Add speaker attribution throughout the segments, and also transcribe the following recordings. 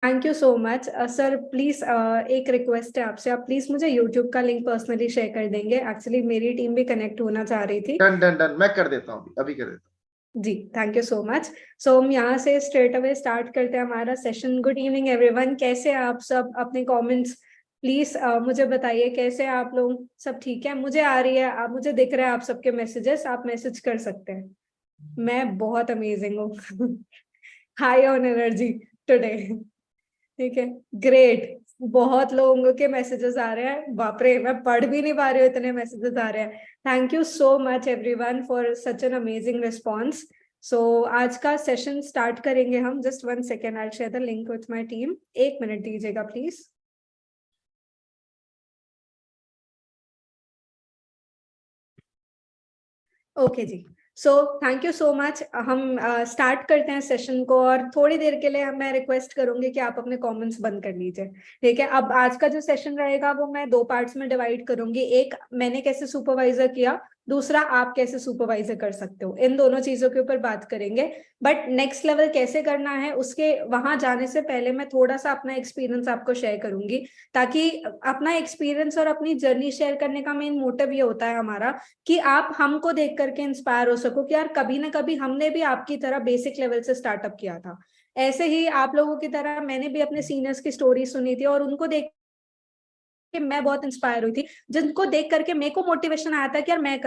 Speaker 1: Thank you so much sir. Please एक request है आपसे, आप प्लीज मुझे यूट्यूब का लिंक पर्सनली शेयर कर देंगे। एक्चुअली मेरी टीम भी कनेक्ट होना चाह रही थी।
Speaker 2: डन डन डन, मैं कर देता हूँ, अभी कर देता
Speaker 1: जी, थैंक यू सो मच। सो हम यहाँ से स्ट्रेट अवे स्टार्ट करते हैं हमारा सेशन। गुड इवनिंग एवरीवन, कैसे हैं आप सब? अपने कमेंट्स प्लीज मुझे बताइए, कैसे हैं आप लोग? सब ठीक है? मुझे आ रही है, आप मुझे दिख रहे हैं आप सबके मैसेजेस, आप मैसेज कर सकते हैं। मैं बहुत अमेजिंग हूँ। High on energy today. ठीक है, ग्रेट। बहुत लोगों के मैसेजेस आ रहे हैं, बाप रे, मैं पढ़ भी नहीं पा रही हूँ, इतने मैसेजेस आ रहे हैं। Thank you so much everyone for such an amazing response. So आज का सेशन स्टार्ट करेंगे हम। Just 1 second, I share the link with my team. 1 minute दीजिएगा प्लीज। ओके जी। So thank you so much. हम स्टार्ट करते हैं session को, और थोड़ी देर के लिए मैं रिक्वेस्ट करूंगी कि आप अपने कमेंट्स बंद कर लीजिए। ठीक है, अब आज का जो सेशन रहेगा वो मैं 2 पार्ट्स में डिवाइड करूंगी। एक, मैंने कैसे सुपरवाइजर किया, दूसरा आप कैसे सुपरवाइजर कर सकते हो। इन दोनों चीजों के ऊपर बात करेंगे। बट नेक्स्ट लेवल कैसे करना है, उसके वहां जाने से पहले मैं थोड़ा सा अपना एक्सपीरियंस आपको शेयर करूंगी, ताकि अपना एक्सपीरियंस और अपनी जर्नी शेयर करने का मेन मोटिव ये होता है हमारा कि आप हमको देख करके इंस्पायर हो सको कि यार कभी ना कभी हमने भी आपकी तरह बेसिक लेवल से स्टार्टअप किया था। ऐसे ही आप लोगों की तरह मैंने भी अपने सीनियर्स की स्टोरी सुनी थी, और उनको देख कि मैं बहुत इंस्पायर हुई थी, जिनको देख करके मेरे को मोटिवेशन आया था कि यार मैं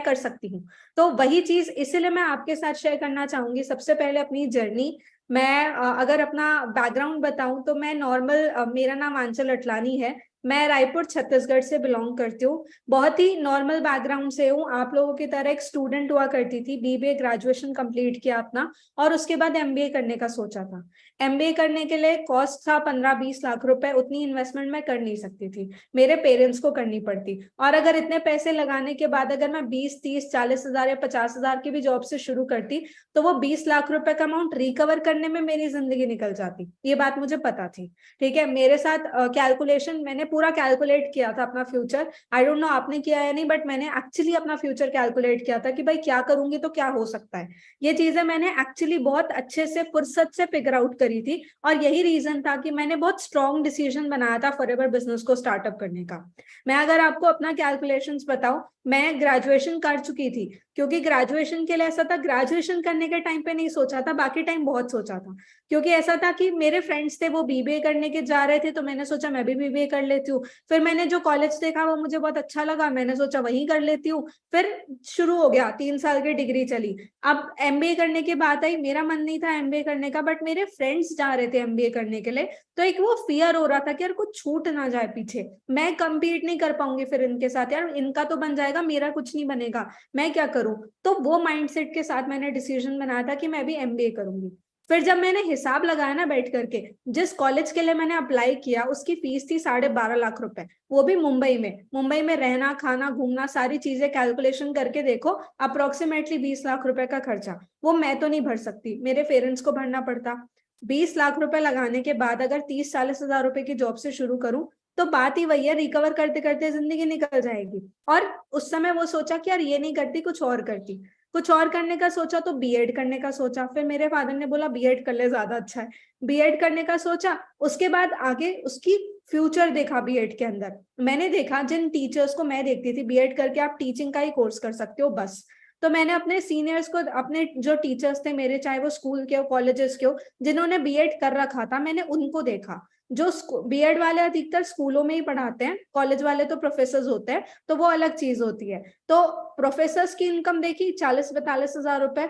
Speaker 1: कर सकती हूँ। तो वही चीज इसीलिए मैं आपके साथ शेयर करना चाहूंगी। सबसे पहले अपनी जर्नी। मैं अगर अपना बैकग्राउंड बताऊं तो मैं नॉर्मल, मेरा नाम आंचल अटलानी है। मैं रायपुर छत्तीसगढ़ से बिलोंग करती हूँ। बहुत ही नॉर्मल बैकग्राउंड से हूँ, आप लोगों की तरह एक स्टूडेंट हुआ करती थी। बीबीए ग्रेजुएशन कंप्लीट किया अपना, और उसके बाद एमबीए करने का सोचा था। एमबीए करने के लिए कॉस्ट था 15-20 लाख रुपए। उतनी इन्वेस्टमेंट मैं कर नहीं सकती थी, मेरे पेरेंट्स को करनी पड़ती। और अगर इतने पैसे लगाने के बाद अगर मैं 20, 30, 40 हजार या 50 हजार की भी जॉब से शुरू करती, तो वो 20 लाख रुपए का अमाउंट रिकवर करने में मेरी जिंदगी निकल जाती। ये बात मुझे पता थी। ठीक है, मेरे साथ कैलकुलेशन, मैंने पूरा कैलकुलेट किया था अपना फ्यूचर। आई डोंट नो आपने किया है नहीं, बट मैंने एक्चुअली अपना फ्यूचर कैलकुलेट किया था कि भाई क्या करूंगी तो क्या हो सकता है। ये चीजें मैंने एक्चुअली बहुत अच्छे से फुर्सत से फिगर आउट करी थी। और यही रीजन था कि मैंने बहुत स्ट्रॉन्ग डिसीजन बनाया था फॉरएवर बिजनेस को स्टार्टअप करने का। मैं अगर आपको अपना कैलकुलेशंस बताऊं, मैं ग्रेजुएशन कर चुकी थी। क्योंकि ग्रेजुएशन के लिए ऐसा था, ग्रेजुएशन करने के टाइम पे नहीं सोचा था, बाकी टाइम बहुत सोचा था। क्योंकि ऐसा था कि मेरे फ्रेंड्स थे वो बीबीए करने के जा रहे थे, तो मैंने सोचा मैं भी बीबीए कर लेती हूँ। फिर मैंने जो कॉलेज देखा वो मुझे बहुत अच्छा लगा, मैंने सोचा वहीं कर लेती हूँ। फिर शुरू हो गया, 3 साल की डिग्री चली। अब एमबीए करने की बात आई, मेरा मन नहीं था एमबीए करने का, बट मेरे फ्रेंड्स जा रहे थे एमबीए करने के लिए। तो एक वो फियर हो रहा था कि यार कुछ छूट ना जाए पीछे, मैं कंपीट नहीं कर पाऊंगी फिर इनके साथ, यार इनका तो बन जाएगा, मेरा कुछ नहीं बनेगा, मैं क्या करूं। तो वो माइंडसेट के साथ मैंने डिसीजन बनाया था कि मैं भी एमबीए करूंगी। फिर जब मैंने हिसाब लगाया ना बैठ करके, जिस कॉलेज के लिए मैंने अप्लाई किया उसकी फीस थी 12.5 लाख रुपए, वो भी मुंबई में। मुंबई में रहना खाना घूमना सारी चीजें कैलकुलेशन करके देखो, अप्रोक्सीमेटली 20 लाख रुपए का खर्चा। वो मैं तो नहीं भर सकती, मेरे पेरेंट्स को भरना पड़ता। 20 लाख रुपए लगाने के बाद अगर 30-40 हजार रुपए की जॉब से शुरू करूं, तो बात ही वही है, रिकवर करते करते जिंदगी निकल जाएगी। और उस समय वो सोचा कि यार ये नहीं करती, कुछ और करती। कुछ और करने का सोचा तो बीएड करने का सोचा। फिर मेरे फादर ने बोला बीएड कर ले, ज्यादा अच्छा है। बीएड करने का सोचा। उसके बाद आगे उसकी फ्यूचर देखा बीएड के अंदर। मैंने देखा जिन टीचर्स को मैं देखती थी, बीएड करके आप टीचिंग का ही कोर्स कर सकते हो बस। तो मैंने अपने सीनियर्स को, अपने जो टीचर्स थे मेरे, चाहे वो स्कूल के हो कॉलेजेस के हो, जिन्होंने बीएड कर रखा था, मैंने उनको देखा। जो बीएड वाले अधिकतर स्कूलों में ही पढ़ाते हैं, कॉलेज वाले तो प्रोफेसर होते हैं, तो वो अलग चीज होती है। तो प्रोफेसर्स की इनकम देखी 40-42 हजार रुपए,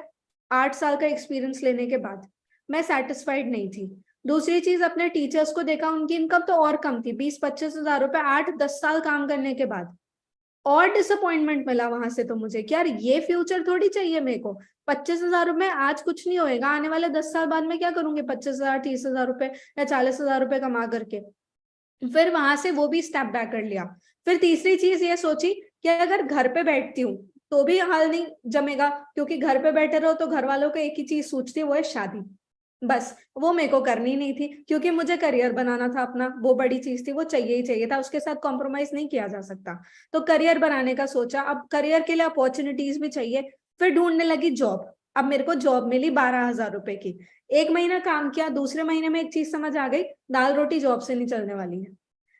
Speaker 1: 8 साल का एक्सपीरियंस लेने के बाद। मैं सेटिस्फाइड नहीं थी। दूसरी चीज, अपने टीचर्स को देखा, उनकी इनकम तो और कम थी, 20-25 हजार रुपए 8-10 साल काम करने के बाद। और डिसअपॉइंटमेंट मिला वहां से तो मुझे कि यार ये फ्यूचर थोड़ी चाहिए मेरे को। 25 हजार रुपए आज कुछ नहीं होएगा, आने वाले 10 साल बाद में क्या करूंगी 25 हजार 30 हजार रुपए या 40 हजार रुपए कमा करके। फिर वहां से वो भी स्टेप बैक कर लिया। फिर तीसरी चीज ये सोची कि अगर घर पे बैठती हूँ तो भी हाल नहीं जमेगा, क्योंकि घर पे बैठे रहो तो घर वालों को एक ही चीज सोचती है, वो है शादी। बस वो मेरे को करनी नहीं थी, क्योंकि मुझे करियर बनाना था अपना, वो बड़ी चीज थी, वो चाहिए ही चाहिए था, उसके साथ कॉम्प्रोमाइज नहीं किया जा सकता। तो करियर बनाने का सोचा। अब करियर के लिए अपॉर्चुनिटीज भी चाहिए। फिर ढूंढने लगी जॉब। अब मेरे को जॉब मिली 12,000 रुपए की, 1 महीना काम किया, दूसरे महीने में एक चीज समझ आ गई, दाल रोटी जॉब से नहीं चलने वाली है।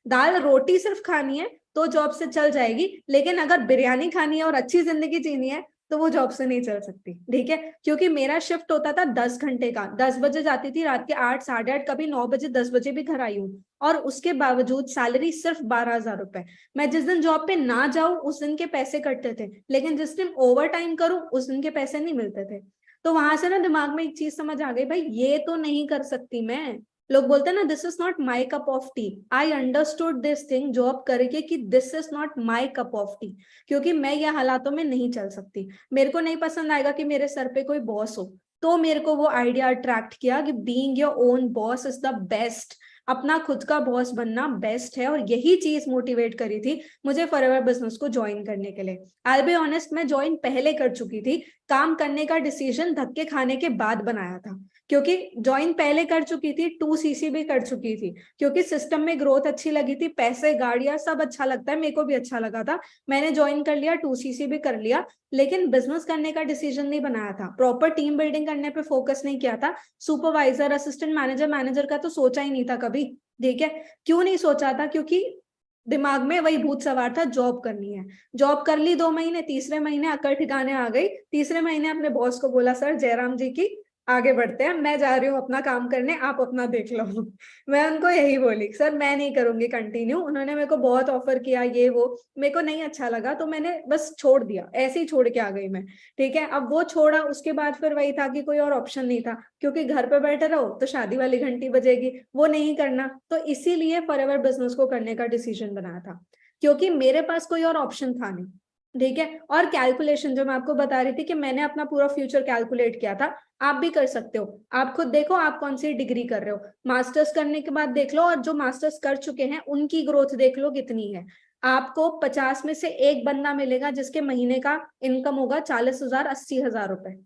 Speaker 1: दाल रोटी सिर्फ खानी है तो जॉब से चल जाएगी, लेकिन अगर बिरयानी खानी है और अच्छी जिंदगी जीनी है तो वो जॉब से नहीं चल सकती, ठीक है। क्योंकि मेरा शिफ्ट होता था 10 घंटे का, 10 बजे जाती थी, रात के 8, 8:30, कभी 9 बजे, 10 बजे भी घर आई हूँ, और उसके बावजूद सैलरी सिर्फ 12,000 रुपए। मैं जिस दिन जॉब पे ना जाऊं उस दिन के पैसे कटते थे, लेकिन जिस दिन ओवर टाइम करूं उस दिन के पैसे नहीं मिलते थे। तो वहां से ना दिमाग में एक चीज समझ आ गई, भाई ये तो नहीं कर सकती मैं। लोग बोलते हैं ना, this is not my cup of T. I understood this thing job करके कि this is not my cup of T, क्योंकि मैं ये हालातों में नहीं चल सकती। मेरे को नहीं पसंद आएगा कि मेरे सर पे कोई बॉस हो। तो मेरे को वो आइडिया अट्रैक्ट किया कि being your own boss is the best, अपना खुद का बॉस बनना बेस्ट है, और यही चीज मोटिवेट करी थी मुझे फॉरएवर बिजनेस को ज्वाइन करने के लिए। आई बी ऑनेस्ट, मैं ज्वाइन पहले कर चुकी थी, काम करने का डिसीजन धक्के खाने के बाद बनाया था, क्योंकि ज्वाइन पहले कर चुकी थी, 2 CC भी कर चुकी थी, क्योंकि सिस्टम में ग्रोथ अच्छी लगी थी, पैसे, गाड़ियां, सब अच्छा लगता है, मेरे को भी अच्छा लगा था। मैंने ज्वाइन कर लिया, 2 CC भी कर लिया, लेकिन बिजनेस करने का डिसीजन नहीं बनाया था, प्रॉपर टीम बिल्डिंग करने पे फोकस नहीं किया था। सुपरवाइजर, असिस्टेंट मैनेजर, मैनेजर का तो सोचा ही नहीं था कभी, ठीक है। क्यों नहीं सोचा था? क्योंकि दिमाग में वही भूत सवार था, जॉब करनी है। जॉब कर ली 2 महीने, तीसरे महीने अकड़ ठिकाने आ गई। तीसरे महीने अपने बॉस को बोला, सर जयराम जी की आगे बढ़ते हैं, मैं जा रही हूँ अपना काम करने, आप अपना देख लो। मैं उनको यही बोली, सर मैं नहीं करूंगी कंटिन्यू, उन्होंने मेरे को बहुत ऑफर किया, ये वो, मेरे को नहीं अच्छा लगा, तो मैंने बस छोड़ दिया, ऐसे ही छोड़ के आ गई मैं, ठीक है। अब वो छोड़ा, उसके बाद फिर वही था कि कोई और ऑप्शन नहीं था, क्योंकि घर पे बैठे रहो तो शादी वाली घंटी बजेगी, वो नहीं करना। तो इसीलिए फॉरएवर बिजनेस को करने का डिसीजन बनाया था, क्योंकि मेरे पास कोई और ऑप्शन था नहीं, ठीक है। और कैलकुलेशन जो मैं आपको बता रही थी कि मैंने अपना पूरा फ्यूचर कैलकुलेट किया था, आप भी कर सकते हो। आप खुद देखो आप कौन सी डिग्री कर रहे हो, मास्टर्स करने के बाद देख लो, और जो मास्टर्स कर चुके हैं उनकी ग्रोथ देख लो कितनी है। आपको 50 में से एक बंदा मिलेगा जिसके महीने का इनकम होगा 40,000, 80,000 रुपए,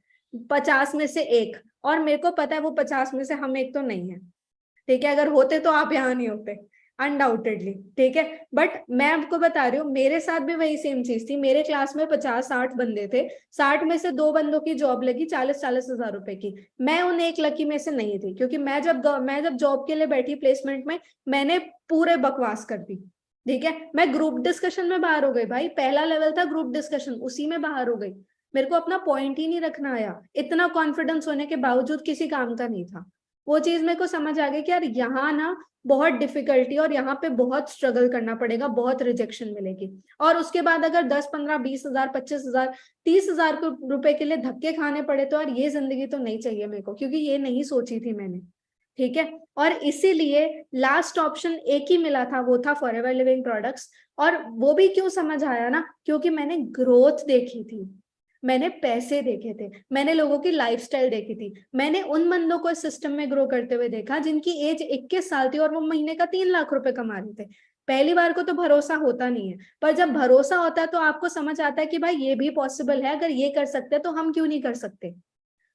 Speaker 1: 50 में से एक। और मेरे को पता है वो 50 में से हम एक तो नहीं है, ठीक है। अगर होते तो आप यहाँ नहीं होते, अनडाउटेडली, ठीक है। बट मैं आपको बता रही हूँ, मेरे साथ भी वही सेम चीज थी। मेरे क्लास में 50-60 बंदे थे, 60 में से 2 बंदों की जॉब लगी 40-40 हजार रुपए की। मैं उन एक लकी में से नहीं थी, क्योंकि मैं जब जॉब के लिए बैठी प्लेसमेंट में, मैंने पूरे बकवास कर दी, ठीक है। मैं ग्रुप डिस्कशन में बाहर हो गई भाई, पहला लेवल था ग्रुप डिस्कशन, उसी में बाहर हो गई। मेरे को अपना पॉइंट ही नहीं रखना आया, इतना कॉन्फिडेंस होने के बावजूद किसी काम का नहीं था। वो चीज मेरे को समझ आ गई कि यार यहाँ ना बहुत डिफिकल्टी, और यहाँ पे बहुत स्ट्रगल करना पड़ेगा, बहुत रिजेक्शन मिलेगी। और उसके बाद अगर 10, 15, 20 हजार, 25 हजार, 30 हजार रुपए के लिए धक्के खाने पड़े, तो यार ये जिंदगी तो नहीं चाहिए मेरे को, क्योंकि ये नहीं सोची थी मैंने, ठीक है। और इसीलिए लास्ट ऑप्शन एक ही मिला था, वो था फॉरएवर लिविंग प्रोडक्ट्स। और वो भी क्यों समझ आया ना, क्योंकि मैंने ग्रोथ देखी थी, मैंने पैसे देखे थे, मैंने लोगों की लाइफस्टाइल देखी थी, मैंने उन बंदों को सिस्टम में ग्रो करते हुए देखा जिनकी एज 21 साल थी और वो महीने का 3 लाख रुपए कमा रहे थे। पहली बार को तो भरोसा होता नहीं है, पर जब भरोसा होता है तो आपको समझ आता है कि भाई ये भी पॉसिबल है, अगर ये कर सकते हैं तो हम क्यों नहीं कर सकते।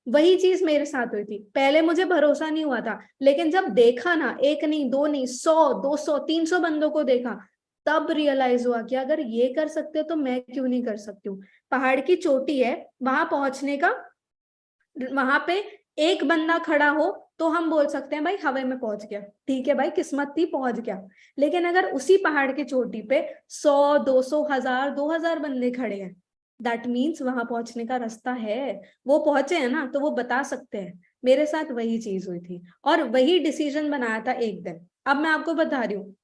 Speaker 1: वही चीज मेरे साथ हुई थी, पहले मुझे भरोसा नहीं हुआ था, लेकिन जब देखा ना, एक नहीं, दो नहीं, 100, 200, 300 बंदों को देखा, तब रियलाइज हुआ कि अगर ये कर सकते तो मैं क्यों नहीं कर सकती हूँ। पहाड़ की चोटी है, वहां पहुंचने का, वहां पे एक बंदा खड़ा हो तो हम बोल सकते हैं भाई हवा में पहुंच गया, ठीक है भाई, किस्मत थी, पहुंच गया। लेकिन अगर उसी पहाड़ की चोटी पे 100, 200, 1000, 2000 बंदे खड़े हैं, दैट मीन्स वहां पहुंचने का रास्ता है, वो पहुंचे हैं ना, तो वो बता सकते हैं। मेरे साथ वही चीज हुई थी, और वही डिसीजन बनाया था एक दिन। अब मैं आपको बता रही हूँ,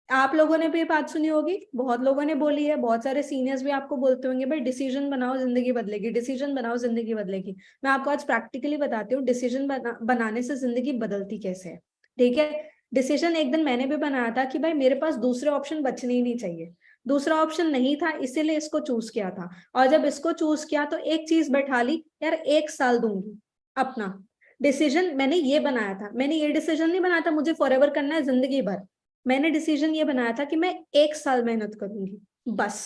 Speaker 1: आप लोगों ने भी ये बात सुनी होगी, बहुत लोगों ने बोली है, बहुत सारे सीनियर्स भी आपको बोलते होंगे, भाई डिसीजन बनाओ जिंदगी बदलेगी, डिसीजन बनाओ जिंदगी बदलेगी। मैं आपको आज प्रैक्टिकली बताती हूँ डिसीजन बनाने से जिंदगी बदलती कैसे है, ठीक है। डिसीजन एक दिन मैंने भी बनाया था कि भाई मेरे पास दूसरे ऑप्शन बचने ही नहीं चाहिए, दूसरा ऑप्शन नहीं था, इसीलिए इसको चूज किया था। और जब इसको चूज किया तो एक चीज बैठा ली, यार 1 साल दूंगी अपना। डिसीजन मैंने ये बनाया था, मैंने ये डिसीजन नहीं बनाया था मुझे फॉरएवर करना है जिंदगी भर। मैंने डिसीजन ये बनाया था कि मैं 1 साल मेहनत करूंगी, बस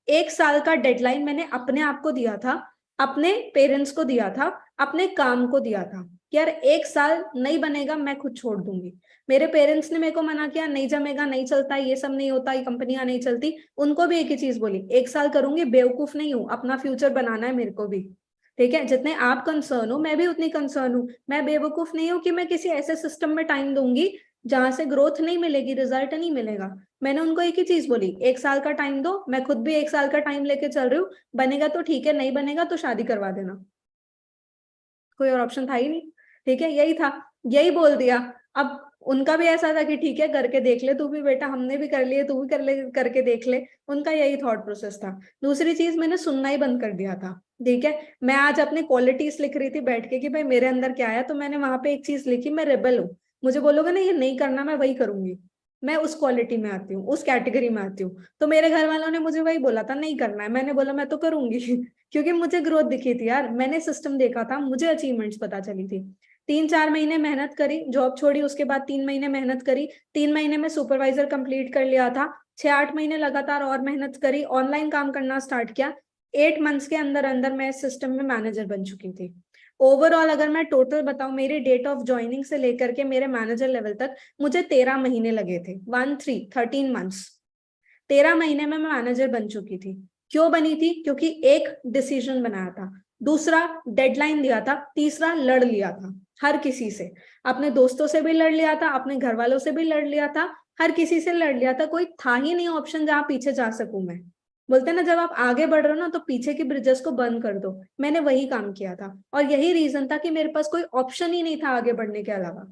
Speaker 1: 1 साल का डेडलाइन मैंने अपने आप को दिया था, अपने पेरेंट्स को दिया था, अपने काम को दिया था कि यार 1 साल नहीं बनेगा मैं खुद छोड़ दूंगी। मेरे पेरेंट्स ने मेरे को मना किया, नहीं जमेगा, नहीं चलता, ये सब नहीं होता, ये कंपनियां नहीं चलती। उनको भी एक ही चीज बोली, 1 साल करूंगी, बेवकूफ नहीं हूं, अपना फ्यूचर बनाना है मेरे को भी, ठीक है, जितने आप कंसर्न हो मैं भी उतनी कंसर्न हूँ। मैं बेवकूफ नहीं हूँ कि मैं किसी ऐसे सिस्टम में टाइम दूंगी जहां से ग्रोथ नहीं मिलेगी, रिजल्ट नहीं मिलेगा। मैंने उनको एक ही चीज बोली, 1 साल का टाइम दो। मैं खुद भी 1 साल का टाइम लेके चल रही हूँ। बनेगा तो ठीक है, नहीं बनेगा तो शादी करवा देना, कोई और ऑप्शन था ही नहीं। ठीक है, यही था, यही बोल दिया। अब उनका भी ऐसा था कि ठीक है करके देख ले तू भी बेटा, हमने भी कर लिए, तू भी कर ले, करके देख ले। उनका यही थॉट प्रोसेस था। दूसरी चीज, मैंने सुनना ही बंद कर दिया था। ठीक है, मैं आज अपनी क्वालिटीज लिख रही थी बैठ के कि भाई मेरे अंदर क्या है, तो मैंने वहां पे एक चीज लिखी, मैं रेबल हूँ। मुझे बोलोगे ना ये नहीं करना, मैं वही करूंगी। मैं उस क्वालिटी में आती हूँ, उस कैटेगरी में आती हूँ। तो मेरे घर वालों ने मुझे वही बोला था, नहीं करना है। मैंने बोला मैं तो करूंगी क्योंकि मुझे ग्रोथ दिखी थी यार, मैंने सिस्टम देखा था, मुझे अचीवमेंट्स पता चली थी। 3-4 महीने मेहनत करी, जॉब छोड़ी, उसके बाद 3 महीने मेहनत करी। 3 महीने में सुपरवाइजर कंप्लीट कर लिया था। 6-8 महीने लगातार और मेहनत करी, ऑनलाइन काम करना स्टार्ट किया। 8 मंथ्स के अंदर अंदर मैं इस सिस्टम में मैनेजर बन चुकी थी। ओवरऑल अगर मैं टोटल बताऊं, मेरी डेट ऑफ ज्वाइनिंग से लेकर के मेरे मैनेजर लेवल तक मुझे 13 महीने लगे थे। 13 मंथ्स। 13 महीने में मैं मैनेजर बन चुकी थी। क्यों बनी थी? क्योंकि एक डिसीजन बनाया था, दूसरा डेडलाइन दिया था, तीसरा लड़ लिया था हर किसी से। अपने दोस्तों से भी लड़ लिया था, अपने घर वालों से भी लड़ लिया था, हर किसी से लड़ लिया था। कोई था ही नहीं ऑप्शन जहां पीछे जा सकूं मैं। बोलते ना जब आप आगे बढ़ रहे हो ना तो पीछे की ब्रिजेस को बंद कर दो। मैंने वही काम किया था और यही रीजन था कि मेरे पास कोई ऑप्शन ही नहीं था आगे बढ़ने के अलावा।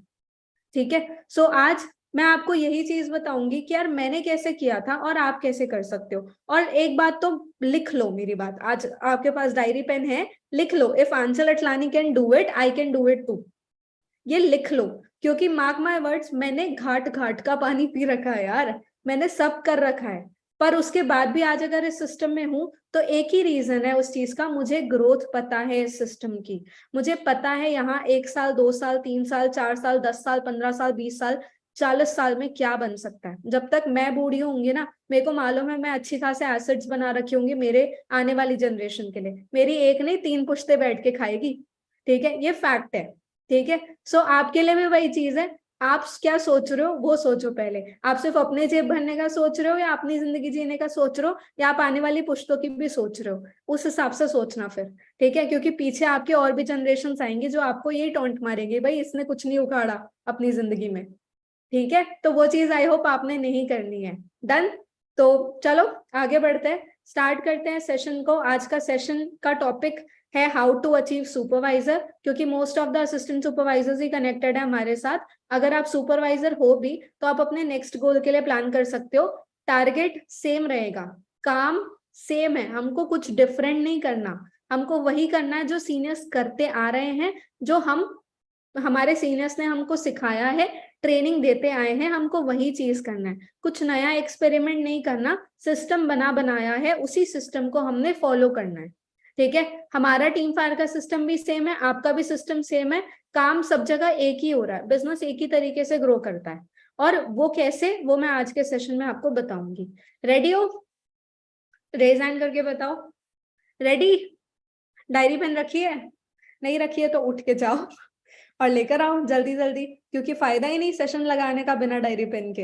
Speaker 1: ठीक है, सो आज मैं आपको यही चीज बताऊंगी कि यार मैंने कैसे किया था और आप कैसे कर सकते हो। और एक बात तो लिख लो, मेरी बात, आज आपके पास डायरी पेन है, लिख लो, if Aanchal Atlani can do it, I can do it too. ये लिख लो, क्योंकि मार्क माय वर्ड्स, मैंने घाट घाट का पानी पी रखा है यार, मैंने सब कर रखा है। पर उसके बाद भी आज अगर इस सिस्टम में हूं तो एक ही रीजन है उस चीज का, मुझे ग्रोथ पता है इस सिस्टम की। मुझे पता है यहाँ 1 साल, 2 साल, 3 साल, 4 साल, 10 साल, 15 साल, 20 साल, 40 साल में क्या बन सकता है। जब तक मैं बूढ़ी होंगी ना, मेरे को मालूम है मैं अच्छी खासे एसेट्स बना रखी होंगी मेरे आने वाली जनरेशन के लिए। मेरी एक नहीं 3 पुश्ते बैठ के खाएगी। ठीक है, ये फैक्ट है। ठीक है, सो आपके लिए भी वही चीज है। आप क्या सोच रहे हो वो सोचो पहले। आप सिर्फ अपने जेब भरने का सोच रहे हो या अपनी जिंदगी जीने का सोच रहे हो या आप आने वाली पुश्तों की भी सोच रहे हो, उस हिसाब से सोचना फिर। ठीक है, क्योंकि पीछे आपके और भी जनरेशन आएंगे जो आपको यही टॉन्ट मारेंगे, भाई इसने कुछ नहीं उखाड़ा अपनी जिंदगी में। ठीक है, तो वो चीज आई होप आपने नहीं करनी है। डन। तो चलो आगे बढ़ते हैं, स्टार्ट करते हैं सेशन को। आज का सेशन का टॉपिक है हाउ टू अचीव सुपरवाइजर, क्योंकि most of the assistant supervisors he connected है हमारे साथ। अगर आप सुपरवाइजर हो भी तो आप अपने नेक्स्ट गोल के लिए प्लान कर सकते हो। टारगेट सेम रहेगा, काम सेम है, हमको कुछ डिफरेंट नहीं करना। हमको वही करना है जो सीनियर्स करते आ रहे हैं, जो हम हमारे सीनियर्स ने हमको सिखाया है, ट्रेनिंग देते आए हैं, हमको वही चीज करना है। कुछ नया एक्सपेरिमेंट नहीं करना, सिस्टम बना बनाया है, उसी सिस्टम को हमने फॉलो करना है। ठीक है, हमारा टीम फायर का सिस्टम भी सेम है, आपका भी सिस्टम सेम है। काम सब जगह एक ही हो रहा है, बिजनेस एक ही तरीके से ग्रो करता है। और वो कैसे, वो मैं आज के सेशन में आपको बताऊंगी। रेडी हो? रेज हैंड करके बताओ। रेडी? डायरी पेन रखी है? नहीं रखी है तो उठ के जाओ और लेकर आओ जल्दी जल्दी, क्योंकि फायदा ही नहीं सेशन लगाने का बिना डायरी पेन के।